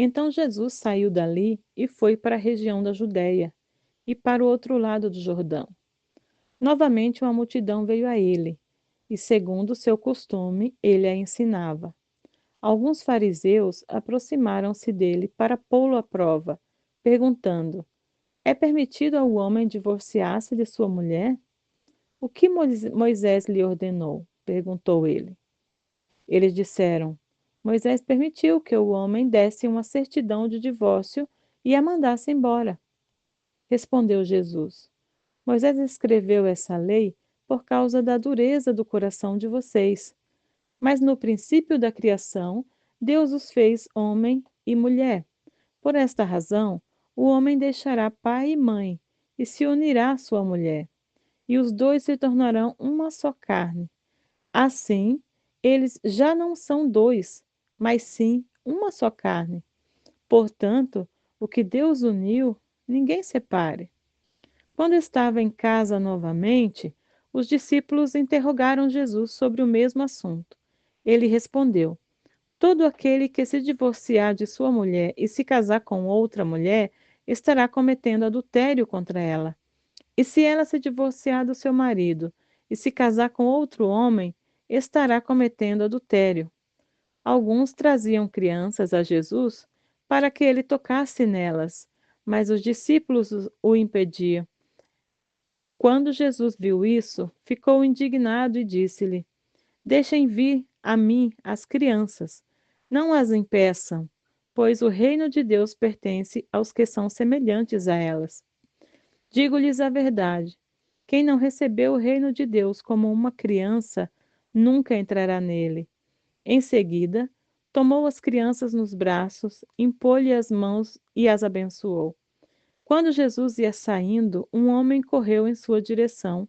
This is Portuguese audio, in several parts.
Então Jesus saiu dali e foi para a região da Judéia e para o outro lado do Jordão. Novamente uma multidão veio a ele, e segundo seu costume, ele a ensinava. Alguns fariseus aproximaram-se dele para pô-lo à prova, perguntando: É permitido ao homem divorciar-se de sua mulher? O que Moisés lhe ordenou? Perguntou ele. Eles disseram: Moisés permitiu que o homem desse uma certidão de divórcio e a mandasse embora. Respondeu Jesus: Moisés escreveu essa lei por causa da dureza do coração de vocês. Mas no princípio da criação, Deus os fez homem e mulher. Por esta razão, o homem deixará pai e mãe e se unirá à sua mulher, e os dois se tornarão uma só carne. Assim, eles já não são dois, mas sim uma só carne. Portanto, o que Deus uniu, ninguém separe. Quando estava em casa novamente, os discípulos interrogaram Jesus sobre o mesmo assunto. Ele respondeu: Todo aquele que se divorciar de sua mulher e se casar com outra mulher estará cometendo adultério contra ela. E se ela se divorciar do seu marido e se casar com outro homem, estará cometendo adultério. Alguns traziam crianças a Jesus para que ele tocasse nelas, mas os discípulos o impediam. Quando Jesus viu isso, ficou indignado e disse-lhe: Deixem vir a mim as crianças, não as impeçam, pois o reino de Deus pertence aos que são semelhantes a elas. Digo-lhes a verdade: quem não recebeu o reino de Deus como uma criança, nunca entrará nele. Em seguida, tomou as crianças nos braços, impôs-lhe as mãos e as abençoou. Quando Jesus ia saindo, um homem correu em sua direção,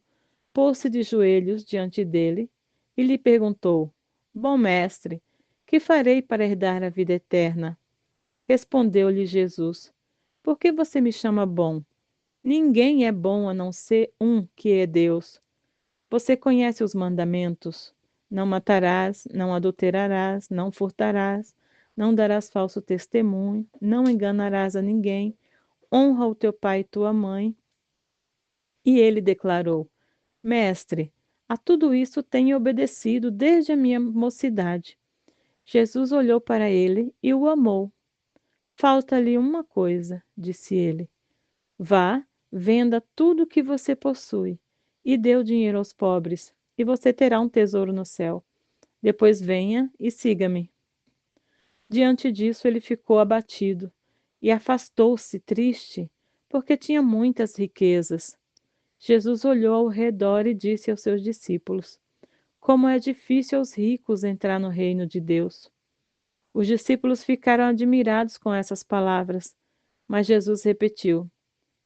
pôs-se de joelhos diante dele e lhe perguntou: Bom mestre, que farei para herdar a vida eterna? Respondeu-lhe Jesus: Por que você me chama bom? Ninguém é bom a não ser um, que é Deus. Você conhece os mandamentos: não matarás, não adulterarás, não furtarás, não darás falso testemunho, não enganarás a ninguém, honra o teu pai e tua mãe. E ele declarou: Mestre, a tudo isso tenho obedecido desde a minha mocidade. Jesus olhou para ele e o amou. Falta-lhe uma coisa, disse ele. Vá, venda tudo o que você possui e dê o dinheiro aos pobres, e você terá um tesouro no céu. Depois venha e siga-me. Diante disso, ele ficou abatido e afastou-se triste, porque tinha muitas riquezas. Jesus olhou ao redor e disse aos seus discípulos: Como é difícil aos ricos entrar no reino de Deus. Os discípulos ficaram admirados com essas palavras, mas Jesus repetiu: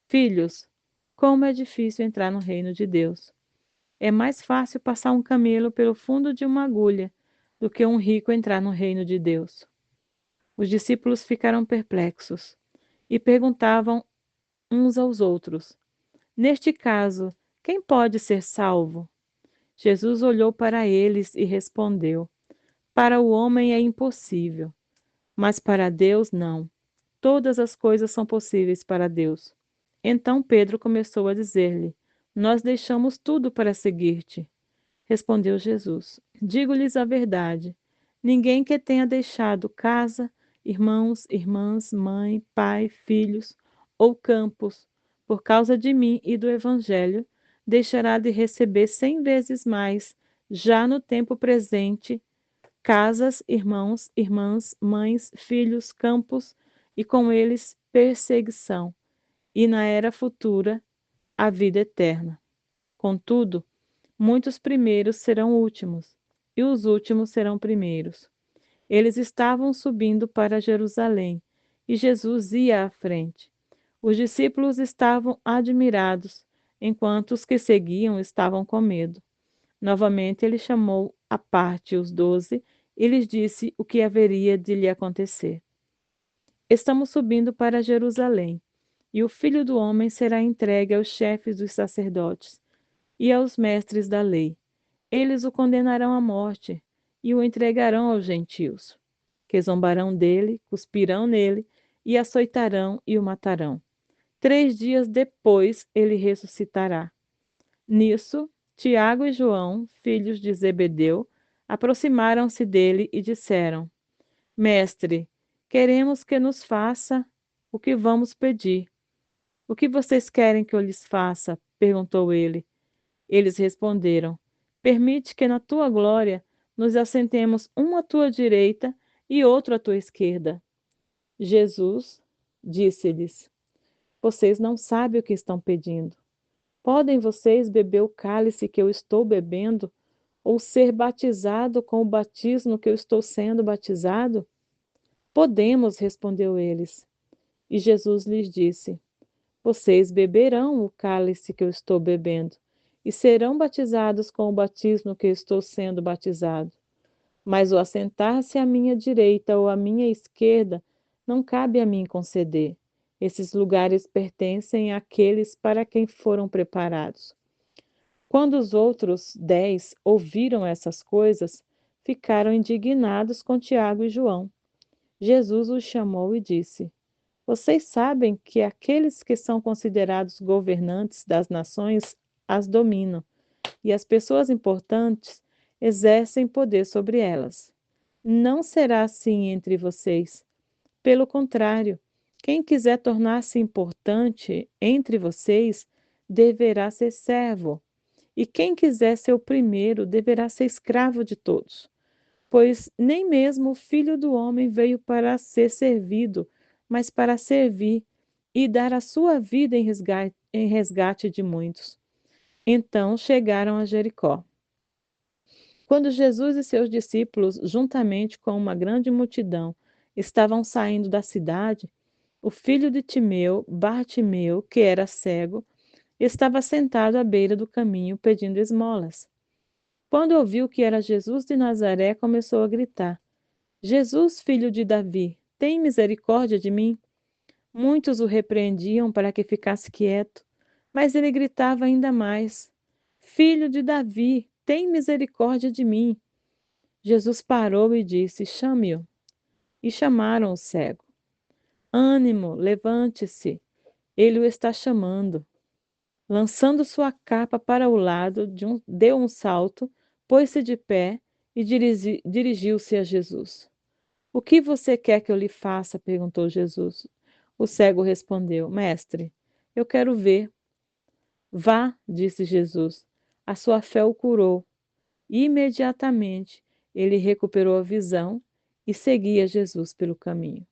Filhos, como é difícil entrar no reino de Deus. É mais fácil passar um camelo pelo fundo de uma agulha do que um rico entrar no reino de Deus. Os discípulos ficaram perplexos e perguntavam uns aos outros: Neste caso, quem pode ser salvo? Jesus olhou para eles e respondeu: Para o homem é impossível, mas para Deus não. Todas as coisas são possíveis para Deus. Então Pedro começou a dizer-lhe: Nós deixamos tudo para seguir-te. Respondeu Jesus: Digo-lhes a verdade. Ninguém que tenha deixado casa, irmãos, irmãs, mãe, pai, filhos ou campos, por causa de mim e do Evangelho, deixará de receber 100 vezes mais, já no tempo presente, casas, irmãos, irmãs, mães, filhos, campos e com eles perseguição, e na era futura a vida eterna. Contudo, muitos primeiros serão últimos, e os últimos serão primeiros. Eles estavam subindo para Jerusalém, e Jesus ia à frente. Os discípulos estavam admirados, enquanto os que seguiam estavam com medo. Novamente ele chamou à parte os 12 e lhes disse o que haveria de lhe acontecer. Estamos subindo para Jerusalém, e o Filho do Homem será entregue aos chefes dos sacerdotes e aos mestres da lei. Eles o condenarão à morte e o entregarão aos gentios, que zombarão dele, cuspirão nele e açoitarão e o matarão. 3 dias depois ele ressuscitará. Nisso, Tiago e João, filhos de Zebedeu, aproximaram-se dele e disseram: Mestre, queremos que nos faça o que vamos pedir. O que vocês querem que eu lhes faça? Perguntou ele. Eles responderam: Permite que na tua glória nos assentemos um à tua direita e outro à tua esquerda. Jesus disse-lhes: Vocês não sabem o que estão pedindo. Podem vocês beber o cálice que eu estou bebendo, ou ser batizado com o batismo que eu estou sendo batizado? Podemos, respondeu eles. E Jesus lhes disse: Vocês beberão o cálice que eu estou bebendo, e serão batizados com o batismo que eu estou sendo batizado. Mas o assentar-se à minha direita ou à minha esquerda não cabe a mim conceder. Esses lugares pertencem àqueles para quem foram preparados. Quando os outros 10 ouviram essas coisas, ficaram indignados com Tiago e João. Jesus os chamou e disse: Vocês sabem que aqueles que são considerados governantes das nações as dominam, e as pessoas importantes exercem poder sobre elas. Não será assim entre vocês. Pelo contrário, quem quiser tornar-se importante entre vocês deverá ser servo, e quem quiser ser o primeiro deverá ser escravo de todos. Pois nem mesmo o Filho do Homem veio para ser servido, mas para servir e dar a sua vida em resgate de muitos. Então chegaram a Jericó. Quando Jesus e seus discípulos, juntamente com uma grande multidão, estavam saindo da cidade, o filho de Timeu, Bartimeu, que era cego, estava sentado à beira do caminho pedindo esmolas. Quando ouviu que era Jesus de Nazaré, começou a gritar: Jesus, filho de Davi, tem misericórdia de mim? Muitos o repreendiam para que ficasse quieto, mas ele gritava ainda mais: Filho de Davi, tem misericórdia de mim. Jesus parou e disse: Chame-o. E chamaram o cego. Ânimo, levante-se, ele o está chamando. Lançando sua capa para o lado, deu um salto, pôs-se de pé e dirigiu-se a Jesus. O que você quer que eu lhe faça? Perguntou Jesus. O cego respondeu: Mestre, eu quero ver. Vá, disse Jesus, a sua fé o curou. Imediatamente ele recuperou a visão e seguia Jesus pelo caminho.